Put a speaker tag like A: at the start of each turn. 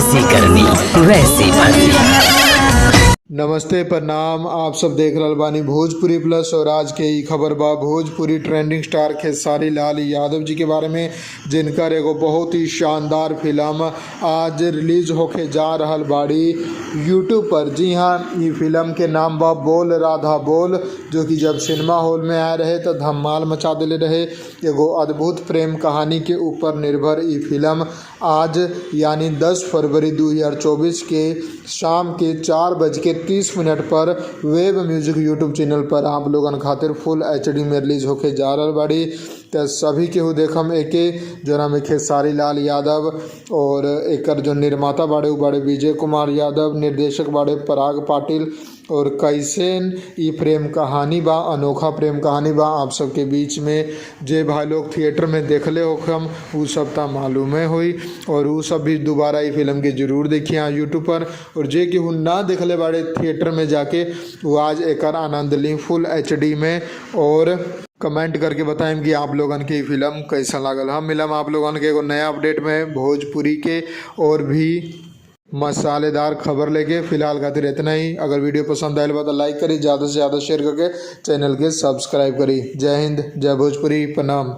A: जैसी करनी वैसी भरनी।
B: नमस्ते प्रणाम, आप सब देख रहल बानी भोजपुरी प्लस। और आज के ई खबर बा भोजपुरी ट्रेंडिंग स्टार खेसारी लाल यादव जी के बारे में, जिनकर एगो बहुत ही शानदार फिल्म आज रिलीज होके जा रहल बाड़ी यूट्यूब पर। जी हाँ, ई फिल्म के नाम बा बोल राधा बोल, जो कि जब सिनेमा हॉल में आए रहे तो धमाल मचा देले रहे। एगो अद्भुत प्रेम कहानी के ऊपर निर्भर ई फिल्म आज यानी 10 फरवरी 2024 के शाम के 4:30 पर वेब म्यूजिक यूट्यूब चैनल पर आप लोगन खातिर फुल HD में रिलीज होके जा रहल बाड़ी। तो सभी केहू देखम एके, जोना में खेसारी लाल यादव और एकर जो निर्माता बाड़े उ बाड़े विजय कुमार यादव, निर्देशक बाड़े पराग पाटिल। और कैसन ई प्रेम कहानी बा, अनोखा प्रेम कहानी बा आप सबके बीच में। जे भाई लोग थिएटर में देखले होखम उ सब ता मालूमे होई, और उ सब भी दोबारा ई फिल्म के जरूर देखिए यूट्यूब पर। और जे केहू ना देखले बाड़े थिएटर में जाके, वो आज एकर आनंद ली फुल HD में। और कमेंट करके बताएं कि आप लोगन के फिल्म कैसा लागल। हम मिलम आप लोगन के एगो नया अपडेट में भोजपुरी के और भी मसालेदार खबर लेके। फिलहाल खातिर इतना ही। अगर वीडियो पसंद आयल बा तो लाइक करी, ज़्यादा से ज़्यादा शेयर करके चैनल के सब्सक्राइब करी। जय हिंद, जय भोजपुरी, प्रणाम।